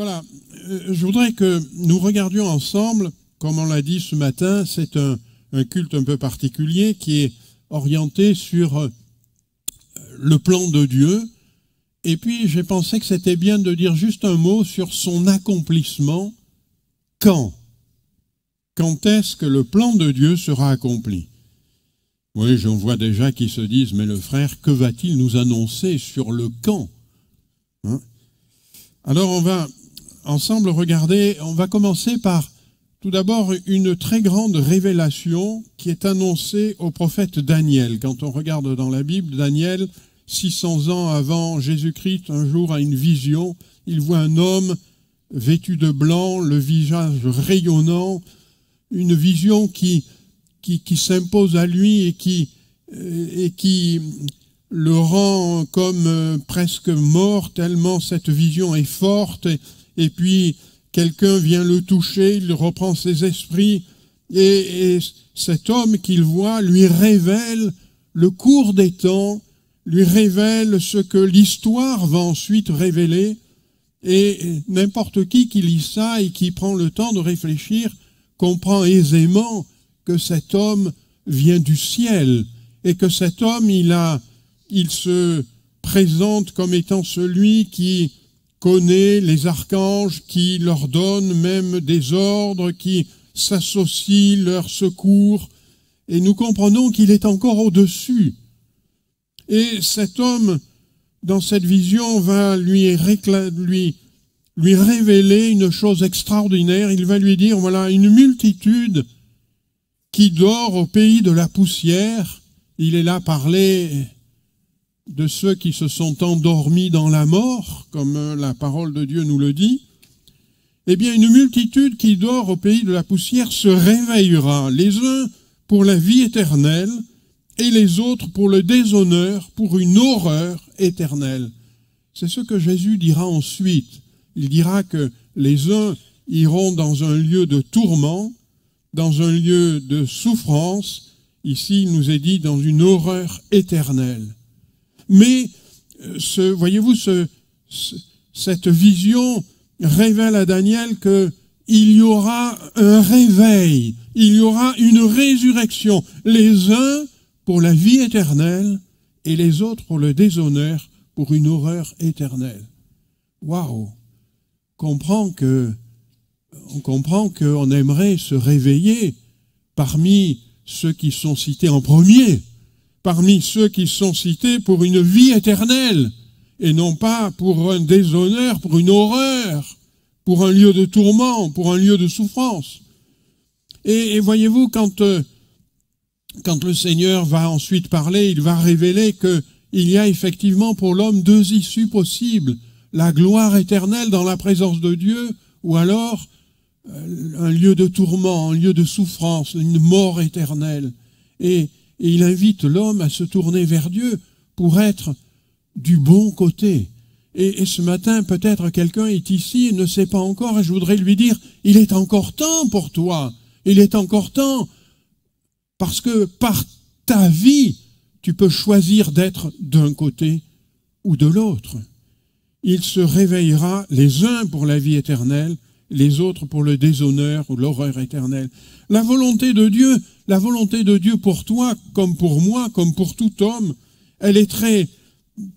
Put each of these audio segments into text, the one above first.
Voilà, je voudrais que nous regardions ensemble, comme on l'a dit ce matin, c'est un culte un peu particulier qui est orienté sur le plan de Dieu. Et puis j'ai pensé que c'était bien de dire juste un mot sur son accomplissement. Quand? Quand est-ce que le plan de Dieu sera accompli? Oui, j'en vois déjà qui se disent, mais le frère, que va-t-il nous annoncer sur le quand? Alors on va ensemble regarder, on va commencer par tout d'abord une très grande révélation qui est annoncée au prophète Daniel. Quand on regarde dans la Bible, Daniel, 600 ans avant Jésus-Christ, un jour a une vision, il voit un homme vêtu de blanc, le visage rayonnant, une vision qui s'impose à lui et qui le rend comme presque mort, tellement cette vision est forte. Et puis, quelqu'un vient le toucher, il reprend ses esprits, et cet homme qu'il voit lui révèle le cours des temps, lui révèle ce que l'histoire va ensuite révéler, et n'importe qui lit ça et qui prend le temps de réfléchir comprend aisément que cet homme vient du ciel, et que cet homme, il se présente comme étant celui qui connaît les archanges, qui leur donne même des ordres, qui s'associe leur secours, et nous comprenons qu'il est encore au-dessus. Et cet homme, dans cette vision, va lui révéler une chose extraordinaire. Il va lui dire, voilà, une multitude qui dort au pays de la poussière. Il est là parlé de ceux qui se sont endormis dans la mort, comme la parole de Dieu nous le dit. Eh bien, une multitude qui dort au pays de la poussière se réveillera, les uns pour la vie éternelle et les autres pour le déshonneur, pour une horreur éternelle. C'est ce que Jésus dira ensuite. Il dira que les uns iront dans un lieu de tourment, dans un lieu de souffrance. Ici, il nous est dit dans une horreur éternelle. Mais, voyez-vous, cette vision révèle à Daniel qu'il y aura un réveil, il y aura une résurrection, les uns pour la vie éternelle et les autres pour le déshonneur, pour une horreur éternelle. Waouh! On comprend qu'on aimerait se réveiller parmi ceux qui sont cités en premier, parmi ceux qui sont cités pour une vie éternelle, et non pas pour un déshonneur, pour une horreur, pour un lieu de tourment, pour un lieu de souffrance. Et voyez-vous, quand le Seigneur va ensuite parler, il va révéler qu'il y a effectivement pour l'homme deux issues possibles, la gloire éternelle dans la présence de Dieu, ou alors un lieu de tourment, un lieu de souffrance, une mort éternelle. Et il invite l'homme à se tourner vers Dieu pour être du bon côté. Et ce matin, peut-être quelqu'un est ici et ne sait pas encore, et je voudrais lui dire, il est encore temps pour toi. Il est encore temps, parce que par ta vie, tu peux choisir d'être d'un côté ou de l'autre. Il se réveillera les uns pour la vie éternelle, les autres pour le déshonneur ou l'horreur éternelle. La volonté de Dieu pour toi, comme pour moi, comme pour tout homme, elle est très,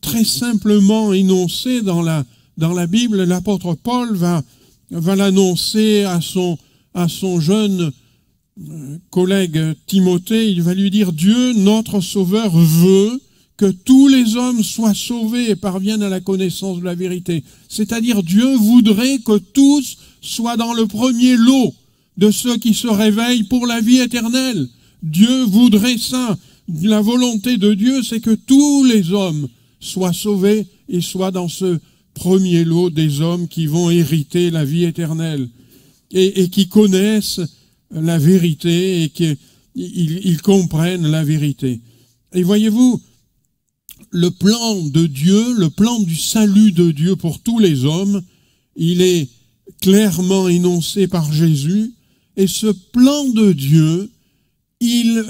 très simplement énoncée dans la Bible. L'apôtre Paul va l'annoncer à son jeune collègue Timothée. Il va lui dire, Dieu, notre Sauveur, veut que tous les hommes soient sauvés et parviennent à la connaissance de la vérité. C'est-à-dire, Dieu voudrait que tous soient dans le premier lot de ceux qui se réveillent pour la vie éternelle. Dieu voudrait ça. La volonté de Dieu, c'est que tous les hommes soient sauvés et soient dans ce premier lot des hommes qui vont hériter la vie éternelle et qui connaissent la vérité et qu'ils comprennent la vérité. Et voyez-vous, le plan de Dieu, le plan du salut de Dieu pour tous les hommes, il est clairement énoncé par Jésus, et ce plan de Dieu, il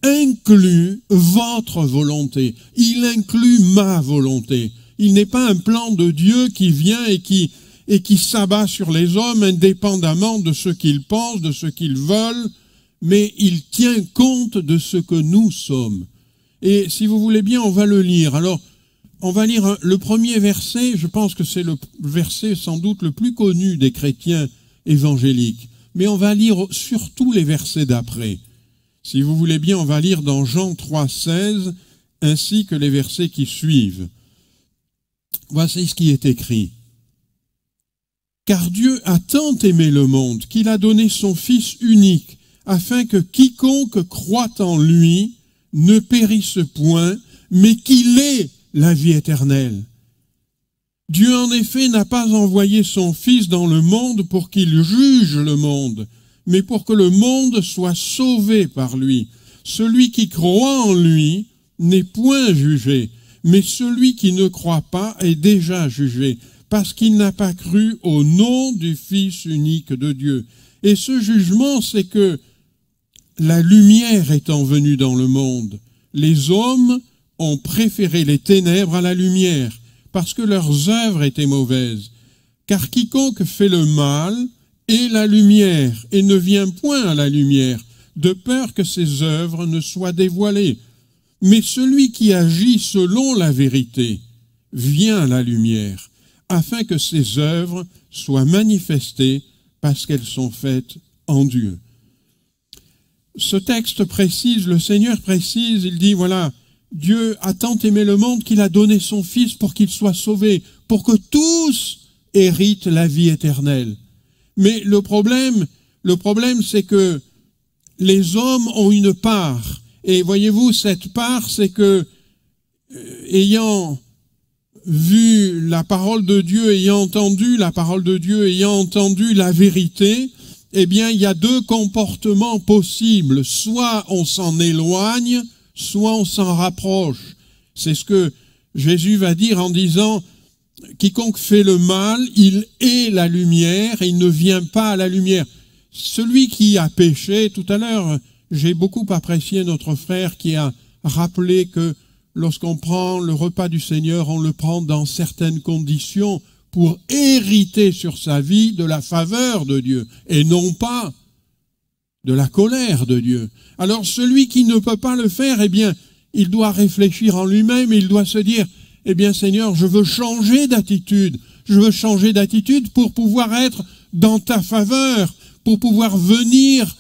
inclut votre volonté, il inclut ma volonté. Il n'est pas un plan de Dieu qui vient et et qui s'abat sur les hommes indépendamment de ce qu'ils pensent, de ce qu'ils veulent, mais il tient compte de ce que nous sommes. Et si vous voulez bien, on va le lire. Alors, on va lire le premier verset, je pense que c'est le verset sans doute le plus connu des chrétiens évangéliques. Mais on va lire surtout les versets d'après. Si vous voulez bien, on va lire dans Jean 3,16, ainsi que les versets qui suivent. Voici ce qui est écrit. « Car Dieu a tant aimé le monde qu'il a donné son Fils unique, afin que quiconque croit en lui ne périsse point, mais qu'il ait la vie éternelle. Dieu en effet n'a pas envoyé son Fils dans le monde pour qu'il juge le monde, mais pour que le monde soit sauvé par lui. Celui qui croit en lui n'est point jugé, mais celui qui ne croit pas est déjà jugé, parce qu'il n'a pas cru au nom du Fils unique de Dieu. Et ce jugement, c'est que la lumière étant venue dans le monde, les hommes ont préféré les ténèbres à la lumière, parce que leurs œuvres étaient mauvaises. Car quiconque fait le mal est la lumière, et ne vient point à la lumière, de peur que ses œuvres ne soient dévoilées. Mais celui qui agit selon la vérité vient à la lumière, afin que ses œuvres soient manifestées parce qu'elles sont faites en Dieu. Ce texte précise, le Seigneur précise, il dit, voilà, Dieu a tant aimé le monde qu'il a donné son Fils pour qu'il soit sauvé, pour que tous héritent la vie éternelle. Mais le problème, c'est que les hommes ont une part. Et voyez-vous, cette part, c'est que, ayant vu la parole de Dieu, ayant entendu la parole de Dieu, ayant entendu la vérité, eh bien, il y a deux comportements possibles. Soit on s'en éloigne, soit on s'en rapproche. C'est ce que Jésus va dire en disant, quiconque fait le mal, il est la lumière et il ne vient pas à la lumière. Celui qui a péché, tout à l'heure, j'ai beaucoup apprécié notre frère qui a rappelé que lorsqu'on prend le repas du Seigneur, on le prend dans certaines conditions pour hériter sur sa vie de la faveur de Dieu et non pas de la colère de Dieu. Alors celui qui ne peut pas le faire, eh bien, il doit réfléchir en lui-même et il doit se dire, eh bien Seigneur, je veux changer d'attitude. Je veux changer d'attitude pour pouvoir être dans ta faveur, pour pouvoir venir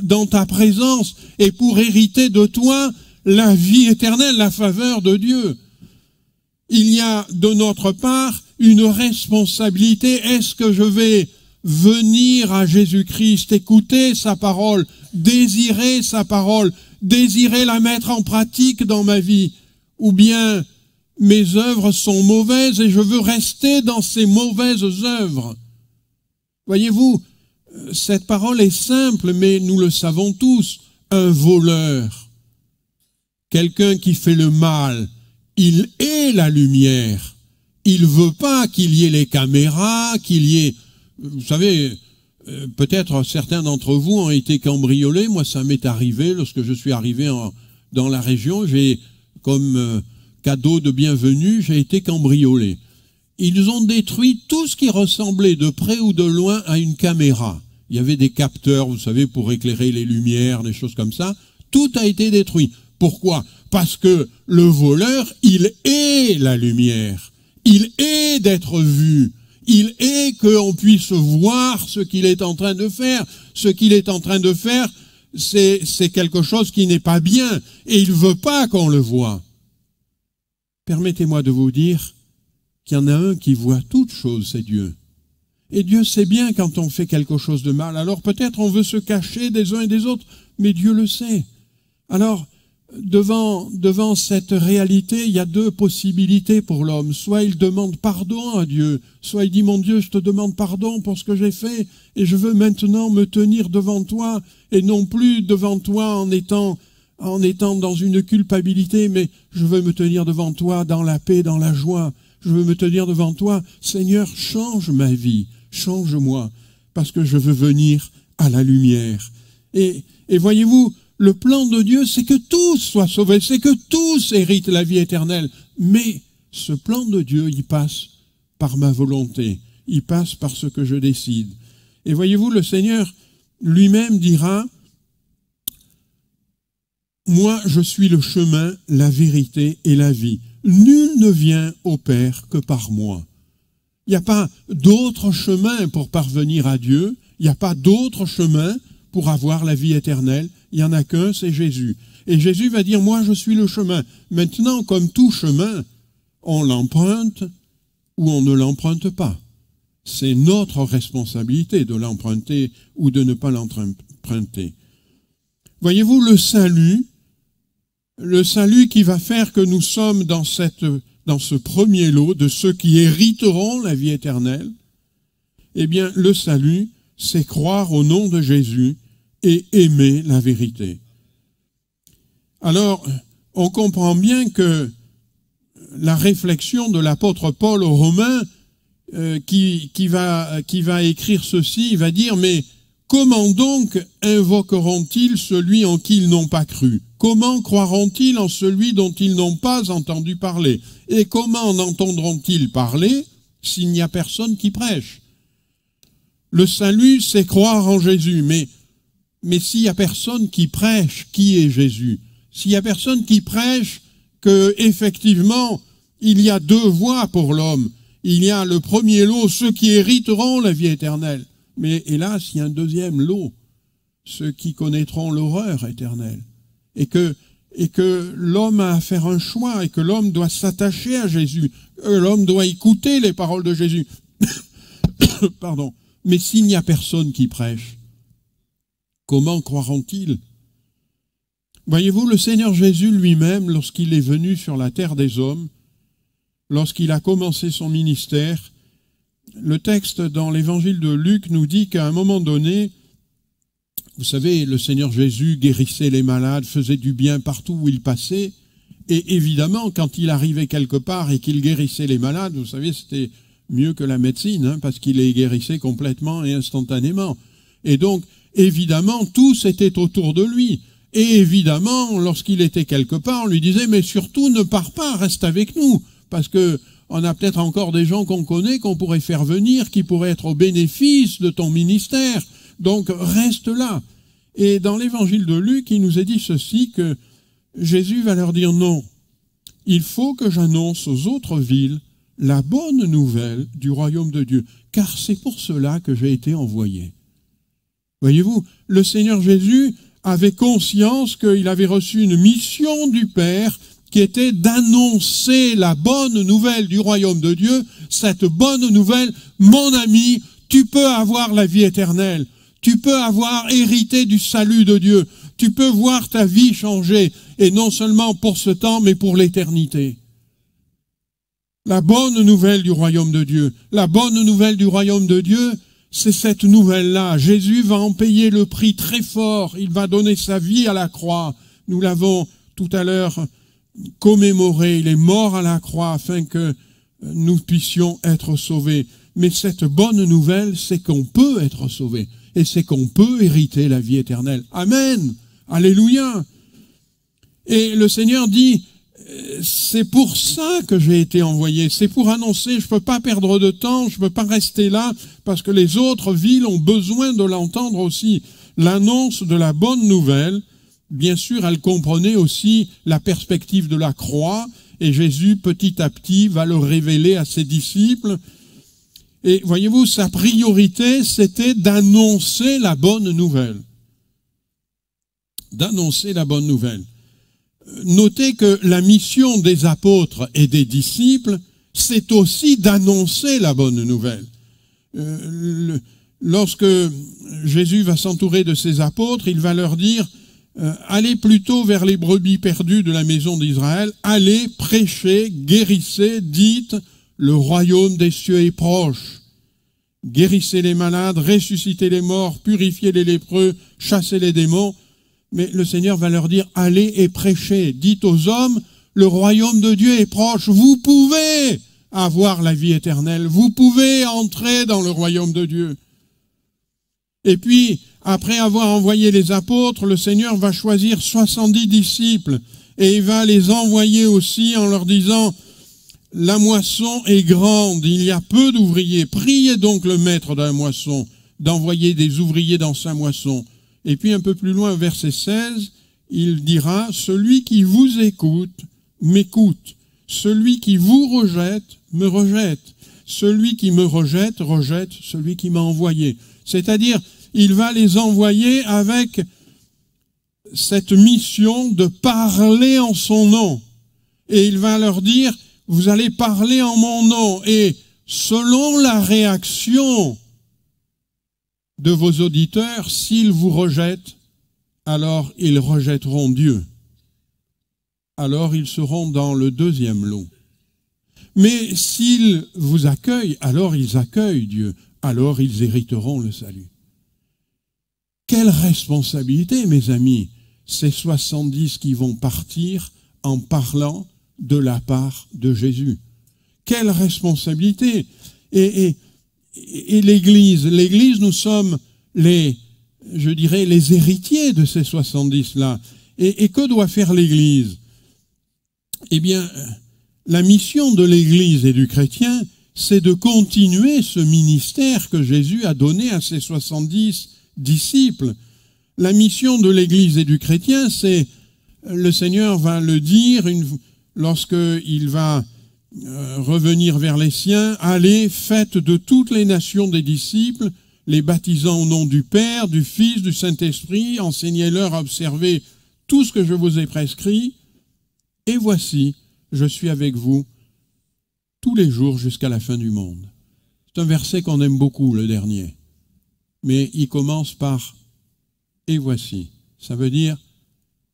dans ta présence et pour hériter de toi la vie éternelle, la faveur de Dieu. Il y a de notre part une responsabilité. Est-ce que je vais venir à Jésus-Christ, écouter sa parole, désirer sa parole, désirer la mettre en pratique dans ma vie, ou bien mes œuvres sont mauvaises et je veux rester dans ces mauvaises œuvres? Voyez-vous, cette parole est simple, mais nous le savons tous. Un voleur, quelqu'un qui fait le mal, il est la lumière. Il ne veut pas qu'il y ait les caméras, qu'il y ait... Vous savez, peut-être certains d'entre vous ont été cambriolés. Moi, ça m'est arrivé lorsque je suis arrivé dans la région. J'ai, comme cadeau de bienvenue, j'ai été cambriolé. Ils ont détruit tout ce qui ressemblait de près ou de loin à une caméra. Il y avait des capteurs, vous savez, pour éclairer les lumières, des choses comme ça. Tout a été détruit. Pourquoi? Parce que le voleur, il est la lumière. Il est d'être vu. Il est qu'on puisse voir ce qu'il est en train de faire. Ce qu'il est en train de faire, c'est quelque chose qui n'est pas bien. Et il ne veut pas qu'on le voie. Permettez-moi de vous dire qu'il y en a un qui voit toutes choses, c'est Dieu. Et Dieu sait bien quand on fait quelque chose de mal. Alors peut-être on veut se cacher des uns et des autres, mais Dieu le sait. Alors, devant cette réalité, il y a deux possibilités pour l'homme. Soit il demande pardon à Dieu, soit il dit, mon Dieu, je te demande pardon pour ce que j'ai fait, et je veux maintenant me tenir devant toi, et non plus devant toi en étant dans une culpabilité, mais je veux me tenir devant toi dans la paix, dans la joie. Je veux me tenir devant toi, Seigneur, change ma vie, change-moi, parce que je veux venir à la lumière. Et voyez-vous, le plan de Dieu, c'est que tous soient sauvés, c'est que tous héritent la vie éternelle. Mais ce plan de Dieu, il passe par ma volonté. il passe par ce que je décide. Et voyez-vous, le Seigneur lui-même dira, « Moi, je suis le chemin, la vérité et la vie. Nul ne vient au Père que par moi. » Il n'y a pas d'autre chemin pour parvenir à Dieu. Il n'y a pas d'autre chemin pour avoir la vie éternelle. Il n'y en a qu'un, c'est Jésus. Et Jésus va dire, moi je suis le chemin. Maintenant, comme tout chemin, on l'emprunte ou on ne l'emprunte pas. C'est notre responsabilité de l'emprunter ou de ne pas l'emprunter. Voyez-vous, le salut qui va faire que nous sommes dans ce premier lot de ceux qui hériteront la vie éternelle, eh bien, le salut, c'est croire au nom de Jésus et aimer la vérité. Alors, on comprend bien que la réflexion de l'apôtre Paul aux Romains, qui va écrire ceci, il va dire, mais comment donc invoqueront-ils celui en qui ils n'ont pas cru? Comment croiront-ils en celui dont ils n'ont pas entendu parler? Et comment en entendront-ils parler s'il n'y a personne qui prêche? Le salut, c'est croire en Jésus, mais s'il n'y a personne qui prêche, qui est Jésus? S'il n'y a personne qui prêche que, effectivement, il y a deux voies pour l'homme. Il y a le premier lot, ceux qui hériteront la vie éternelle. Mais hélas, il y a un deuxième lot, ceux qui connaîtront l'horreur éternelle. Et que l'homme a à faire un choix, et que l'homme doit s'attacher à Jésus, l'homme doit écouter les paroles de Jésus. Pardon. Mais s'il n'y a personne qui prêche, comment croiront-ils? Voyez-vous, le Seigneur Jésus lui-même, lorsqu'il est venu sur la terre des hommes, lorsqu'il a commencé son ministère, le texte dans l'évangile de Luc nous dit qu'à un moment donné, vous savez, le Seigneur Jésus guérissait les malades, faisait du bien partout où il passait, et évidemment, quand il arrivait quelque part et qu'il guérissait les malades, vous savez, c'était mieux que la médecine, hein, parce qu'il les guérissait complètement et instantanément. Et donc, évidemment, tous étaient autour de lui. Et évidemment, lorsqu'il était quelque part, on lui disait, mais surtout ne pars pas, reste avec nous, parce que on a peut-être encore des gens qu'on connaît, qu'on pourrait faire venir, qui pourraient être au bénéfice de ton ministère. Donc, reste là. Et dans l'évangile de Luc, il nous est dit ceci, que Jésus va leur dire non. Il faut que j'annonce aux autres villes la bonne nouvelle du royaume de Dieu, car c'est pour cela que j'ai été envoyé. Voyez-vous, le Seigneur Jésus avait conscience qu'il avait reçu une mission du Père qui était d'annoncer la bonne nouvelle du royaume de Dieu. Cette bonne nouvelle, mon ami, tu peux avoir la vie éternelle. Tu peux avoir hérité du salut de Dieu. Tu peux voir ta vie changer, et non seulement pour ce temps, mais pour l'éternité. La bonne nouvelle du royaume de Dieu. La bonne nouvelle du royaume de Dieu, c'est cette nouvelle-là. Jésus va en payer le prix très fort. Il va donner sa vie à la croix. Nous l'avons tout à l'heure commémoré. Il est mort à la croix afin que nous puissions être sauvés. Mais cette bonne nouvelle, c'est qu'on peut être sauvé. Et c'est qu'on peut hériter la vie éternelle. Amen. Alléluia. Et le Seigneur dit, c'est pour ça que j'ai été envoyé. C'est pour annoncer, je ne peux pas perdre de temps, je ne peux pas rester là, parce que les autres villes ont besoin de l'entendre aussi. L'annonce de la bonne nouvelle, bien sûr, elle comprenait aussi la perspective de la croix, et Jésus, petit à petit, va le révéler à ses disciples. Et voyez-vous, sa priorité, c'était d'annoncer la bonne nouvelle. D'annoncer la bonne nouvelle. Notez que la mission des apôtres et des disciples, c'est aussi d'annoncer la bonne nouvelle. Lorsque Jésus va s'entourer de ses apôtres, il va leur dire, allez plutôt vers les brebis perdues de la maison d'Israël, allez, prêchez, guérissez, dites, le royaume des cieux est proche. Guérissez les malades, ressuscitez les morts, purifiez les lépreux, chassez les démons. Mais le Seigneur va leur dire, allez et prêchez. Dites aux hommes, le royaume de Dieu est proche. Vous pouvez avoir la vie éternelle. Vous pouvez entrer dans le royaume de Dieu. Et puis, après avoir envoyé les apôtres, le Seigneur va choisir 70 disciples. Et il va les envoyer aussi en leur disant, la moisson est grande, il y a peu d'ouvriers. Priez donc le maître de la moisson d'envoyer des ouvriers dans sa moisson. Et puis un peu plus loin, verset 16, il dira, celui qui vous écoute, m'écoute. Celui qui vous rejette, me rejette. Celui qui me rejette, rejette celui qui m'a envoyé. C'est-à-dire, il va les envoyer avec cette mission de parler en son nom. Et il va leur dire, vous allez parler en mon nom. Et selon la réaction de vos auditeurs, s'ils vous rejettent, alors ils rejetteront Dieu. Alors ils seront dans le deuxième lot. Mais s'ils vous accueillent, alors ils accueillent Dieu. Alors ils hériteront le salut. Quelle responsabilité, mes amis, ces 70 qui vont partir en parlant de la part de Jésus. Quelle responsabilité! Et l'Église, nous sommes les héritiers de ces 70-là. Et que doit faire l'Église? Eh bien, la mission de l'Église et du chrétien, c'est de continuer ce ministère que Jésus a donné à ses 70 disciples. La mission de l'Église et du chrétien, c'est, le Seigneur va le dire lorsqu'il va revenir vers les siens, allez, faites de toutes les nations des disciples, les baptisant au nom du Père, du Fils, du Saint-Esprit, enseignez-leur à observer tout ce que je vous ai prescrit, et voici, je suis avec vous tous les jours jusqu'à la fin du monde. C'est un verset qu'on aime beaucoup, le dernier. Mais il commence par « et voici ». Ça veut dire,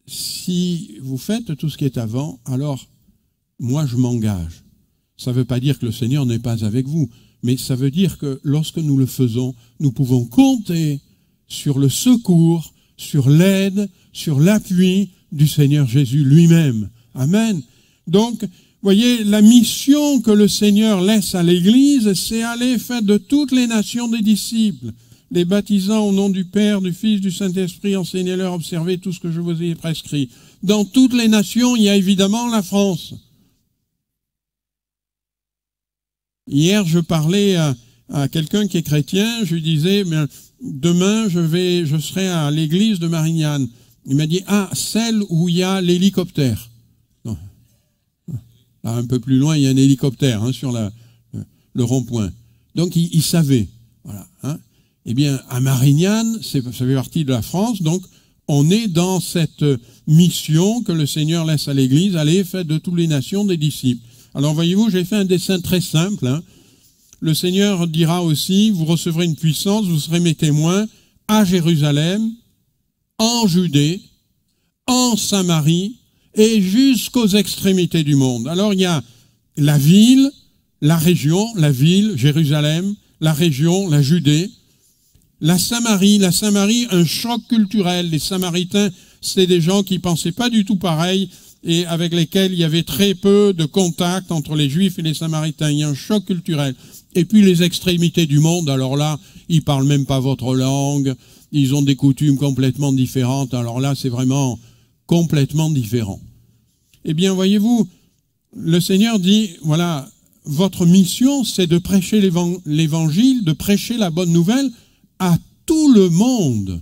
si vous faites tout ce qui est avant, alors moi je m'engage. Ça ne veut pas dire que le Seigneur n'est pas avec vous, mais ça veut dire que lorsque nous le faisons, nous pouvons compter sur le secours, sur l'aide, sur l'appui du Seigneur Jésus lui-même. Amen. Donc, voyez, la mission que le Seigneur laisse à l'Église, c'est aller faire de toutes les nations des disciples, les baptisant au nom du Père, du Fils, du Saint-Esprit, enseignez-leur à observer tout ce que je vous ai prescrit. Dans toutes les nations, il y a évidemment la France. Hier, je parlais à quelqu'un qui est chrétien, je lui disais, demain, je serai à l'église de Marignane. Il m'a dit, celle où il y a l'hélicoptère. Là, un peu plus loin, il y a un hélicoptère sur le rond-point. Donc, il savait. Voilà, Eh bien, à Marignane, ça fait partie de la France, donc on est dans cette mission que le Seigneur laisse à l'Église, allez, faites de toutes les nations des disciples. Alors, voyez-vous, j'ai fait un dessin très simple. Le Seigneur dira aussi, vous recevrez une puissance, vous serez mes témoins à Jérusalem, en Judée, en Samarie et jusqu'aux extrémités du monde. Alors, il y a la ville, la région, la ville, Jérusalem, la région, la Judée, la Samarie, un choc culturel. Les Samaritains, c'est des gens qui pensaient pas du tout pareil et avec lesquels il y avait très peu de contact entre les Juifs et les Samaritains. Il y a un choc culturel. Et puis les extrémités du monde, alors là, ils parlent même pas votre langue, ils ont des coutumes complètement différentes, alors là, c'est vraiment complètement différent. Eh bien, voyez-vous, le Seigneur dit, voilà, votre mission, c'est de prêcher l'évangile, de prêcher la bonne nouvelle à tout le monde.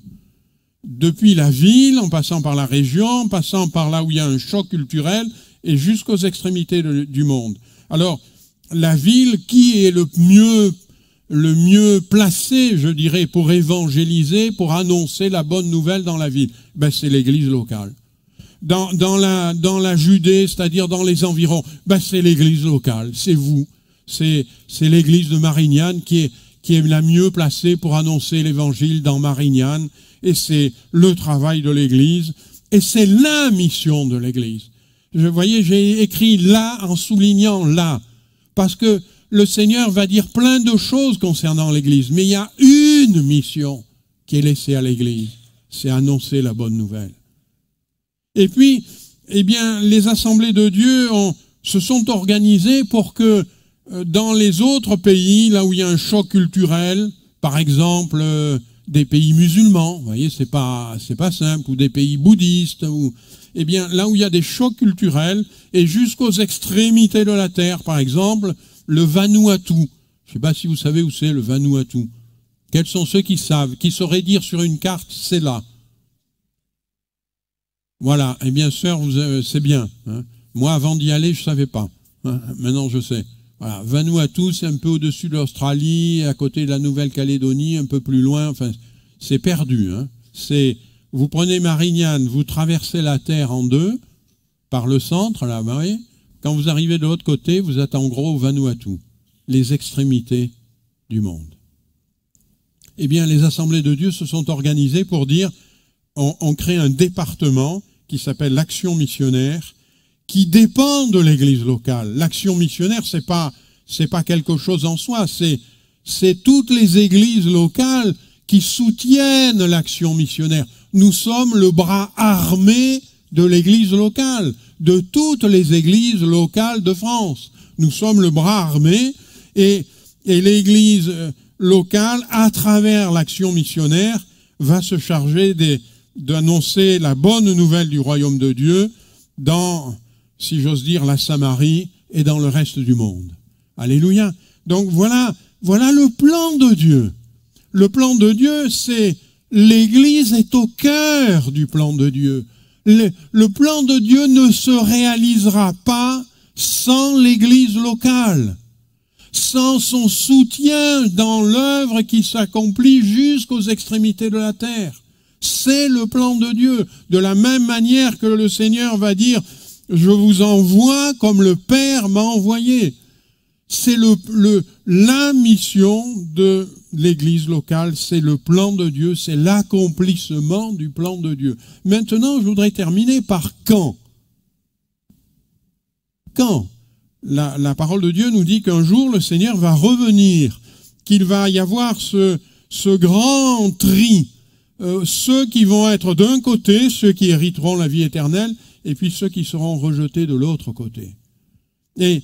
Depuis la ville, en passant par la région, en passant par là où il y a un choc culturel, et jusqu'aux extrémités du monde. Alors, la ville, qui est le mieux placé, je dirais, pour évangéliser, pour annoncer la bonne nouvelle dans la ville? C'est l'église locale. Dans la Judée, c'est-à-dire dans les environs, c'est l'église locale, c'est vous. C'est l'église de Marignane qui est la mieux placée pour annoncer l'évangile dans Marignane, et c'est le travail de l'église, et c'est la mission de l'église. Vous voyez, j'ai écrit là en soulignant là, parce que le Seigneur va dire plein de choses concernant l'église, mais il y a une mission qui est laissée à l'église, c'est annoncer la bonne nouvelle. Et puis, eh bien, les assemblées de Dieu se sont organisées pour que dans les autres pays, là où il y a un choc culturel, par exemple des pays musulmans, vous voyez, c'est pas simple, ou des pays bouddhistes, eh bien, là où il y a des chocs culturels, et jusqu'aux extrémités de la terre, par exemple, le Vanuatu. Je ne sais pas si vous savez où c'est le Vanuatu. Quels sont ceux qui savent, qui sauraient dire sur une carte, c'est là. Voilà, eh bien, sœur, c'est bien. Hein. Moi, avant d'y aller, je ne savais pas. Hein. Maintenant, je sais. Voilà. Vanuatu, c'est un peu au-dessus de l'Australie, à côté de la Nouvelle-Calédonie, un peu plus loin. Enfin, c'est perdu. Hein. Vous prenez Marignane, vous traversez la Terre en deux, par le centre, là, vous voyez. Quand vous arrivez de l'autre côté, vous êtes en gros au Vanuatu, les extrémités du monde. Eh bien, les assemblées de Dieu se sont organisées pour dire, on crée un département qui s'appelle l'action missionnaire, qui dépend de l'église locale. L'action missionnaire, c'est pas quelque chose en soi, c'est toutes les églises locales qui soutiennent l'action missionnaire. Nous sommes le bras armé de l'église locale, de toutes les églises locales de France. Nous sommes le bras armé et l'église locale, à travers l'action missionnaire, va se charger d'annoncer la bonne nouvelle du royaume de Dieu dans, si j'ose dire, la Samarie et dans le reste du monde. Alléluia. Donc voilà le plan de Dieu. Le plan de Dieu, c'est l'Église est au cœur du plan de Dieu. Le plan de Dieu ne se réalisera pas sans l'Église locale, sans son soutien dans l'œuvre qui s'accomplit jusqu'aux extrémités de la terre. C'est le plan de Dieu. De la même manière que le Seigneur va dire « Je vous envoie comme le Père m'a envoyé ». C'est la mission de l'Église locale, c'est le plan de Dieu, c'est l'accomplissement du plan de Dieu. Maintenant, je voudrais terminer par quand. Quand la parole de Dieu nous dit qu'un jour, le Seigneur va revenir, qu'il va y avoir ce grand tri, ceux qui vont être d'un côté, ceux qui hériteront la vie éternelle, et puis ceux qui seront rejetés de l'autre côté. Et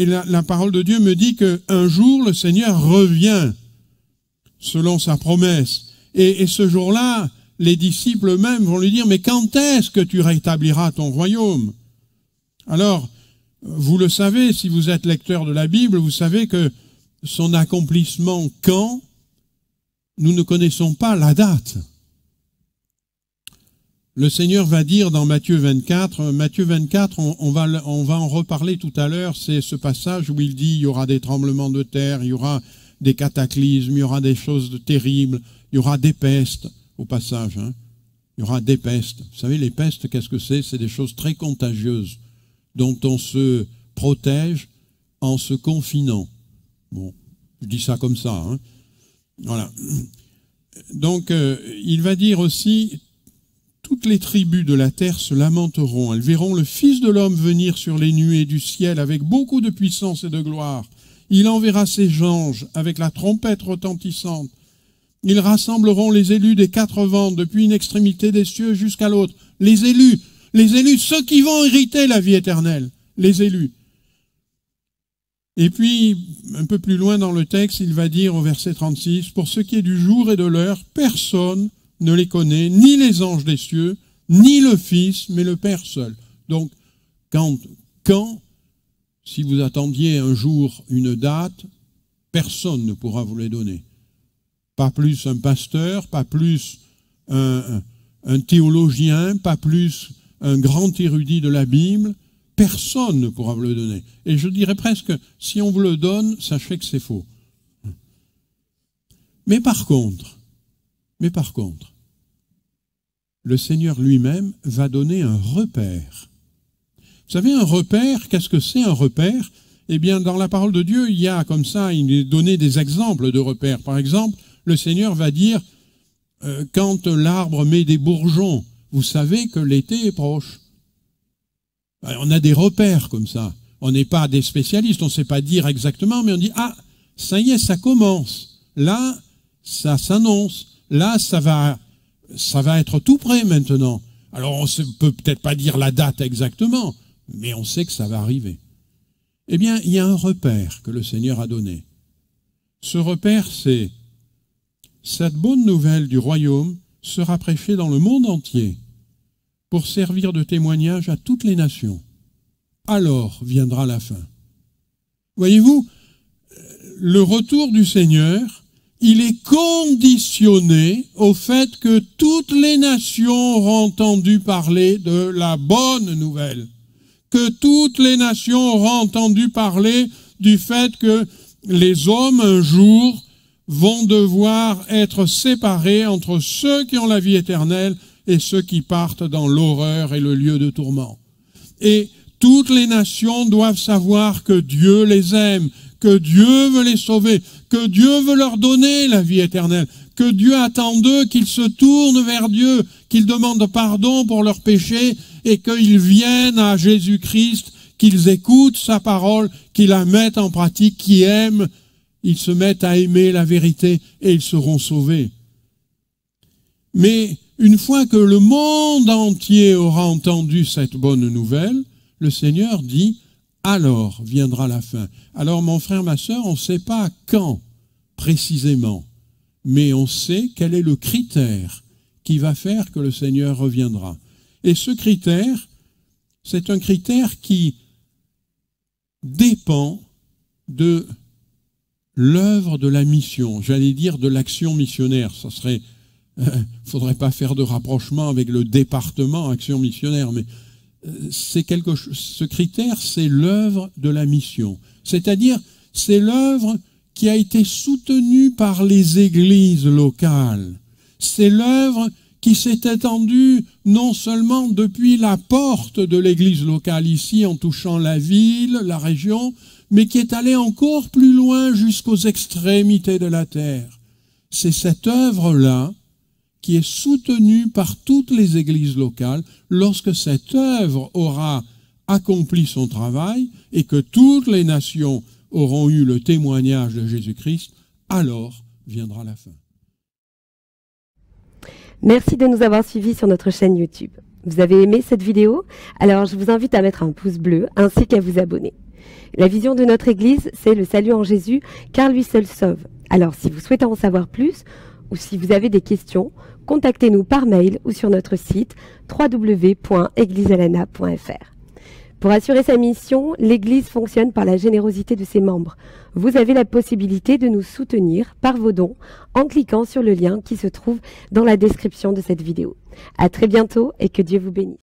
la parole de Dieu me dit qu'un jour, le Seigneur revient selon sa promesse. Et ce jour-là, les disciples eux-mêmes vont lui dire, mais quand est-ce que tu rétabliras ton royaume? Alors, vous le savez, si vous êtes lecteur de la Bible, vous savez que son accomplissement quand, nous ne connaissons pas la date. Le Seigneur va dire dans Matthieu 24, on va en reparler tout à l'heure, c'est ce passage où il dit il y aura des tremblements de terre, il y aura des cataclysmes, il y aura des choses terribles, il y aura des pestes au passage. Hein. Il y aura des pestes. Vous savez, les pestes, qu'est-ce que c'est? C'est des choses très contagieuses dont on se protège en se confinant. Bon, je dis ça comme ça. Hein. Voilà. Donc, il va dire aussi... Toutes les tribus de la terre se lamenteront. Elles verront le Fils de l'homme venir sur les nuées du ciel avec beaucoup de puissance et de gloire. Il enverra ses anges avec la trompette retentissante. Ils rassembleront les élus des quatre vents, depuis une extrémité des cieux jusqu'à l'autre. Les élus, ceux qui vont hériter la vie éternelle, les élus. Et puis, un peu plus loin dans le texte, il va dire au verset 36, « Pour ce qui est du jour et de l'heure, personne ne les connaît, ni les anges des cieux, ni le Fils, mais le Père seul. » Donc, quand, si vous attendiez un jour une date, personne ne pourra vous les donner. Pas plus un pasteur, pas plus un théologien, pas plus un grand érudit de la Bible, personne ne pourra vous le donner. Et je dirais presque, si on vous le donne, sachez que c'est faux. Mais par contre, le Seigneur lui-même va donner un repère. Vous savez, un repère, qu'est-ce que c'est un repère? Eh bien, dans la parole de Dieu, il y a comme ça, il est donné des exemples de repères. Par exemple, le Seigneur va dire, quand l'arbre met des bourgeons, vous savez que l'été est proche. On a des repères comme ça. On n'est pas des spécialistes, on ne sait pas dire exactement, mais on dit, ah, ça y est, ça commence. Là, ça s'annonce. Là, ça va être tout près maintenant. Alors, on ne peut peut-être pas dire la date exactement, mais on sait que ça va arriver. Eh bien, il y a un repère que le Seigneur a donné. Ce repère, c'est cette bonne nouvelle du royaume sera prêchée dans le monde entier pour servir de témoignage à toutes les nations. Alors viendra la fin. Voyez-vous, le retour du Seigneur, il est conditionné au fait que toutes les nations auront entendu parler de la bonne nouvelle, que toutes les nations auront entendu parler du fait que les hommes, un jour, vont devoir être séparés entre ceux qui ont la vie éternelle et ceux qui partent dans l'horreur et le lieu de tourment. Et toutes les nations doivent savoir que Dieu les aime, que Dieu veut les sauver, que Dieu veut leur donner la vie éternelle, que Dieu attend d'eux qu'ils se tournent vers Dieu, qu'ils demandent pardon pour leurs péchés et qu'ils viennent à Jésus-Christ, qu'ils écoutent sa parole, qu'ils la mettent en pratique, qu'ils aiment, ils se mettent à aimer la vérité et ils seront sauvés. Mais une fois que le monde entier aura entendu cette bonne nouvelle, le Seigneur dit « alors viendra la fin ». Alors mon frère, ma sœur, on ne sait pas quand précisément, mais on sait quel est le critère qui va faire que le Seigneur reviendra. Et ce critère, c'est un critère qui dépend de l'œuvre de la mission, j'allais dire de l'action missionnaire. Ça serait, faudrait pas faire de rapprochement avec le département action missionnaire, mais c'est quelque chose. Ce critère, c'est l'œuvre de la mission, c'est-à-dire c'est l'œuvre qui a été soutenue par les églises locales. C'est l'œuvre qui s'est étendue non seulement depuis la porte de l'église locale ici, en touchant la ville, la région, mais qui est allée encore plus loin jusqu'aux extrémités de la terre. C'est cette œuvre-là qui est soutenue par toutes les églises locales. Lorsque cette œuvre aura accompli son travail et que toutes les nations auront eu le témoignage de Jésus-Christ, alors viendra la fin. Merci de nous avoir suivis sur notre chaîne YouTube. Vous avez aimé cette vidéo? Alors je vous invite à mettre un pouce bleu ainsi qu'à vous abonner. La vision de notre Église, c'est le salut en Jésus, car lui seul sauve. Alors si vous souhaitez en savoir plus, ou si vous avez des questions, contactez-nous par mail ou sur notre site www.eglisealana.fr. Pour assurer sa mission, l'Église fonctionne par la générosité de ses membres. Vous avez la possibilité de nous soutenir par vos dons en cliquant sur le lien qui se trouve dans la description de cette vidéo. À très bientôt et que Dieu vous bénisse.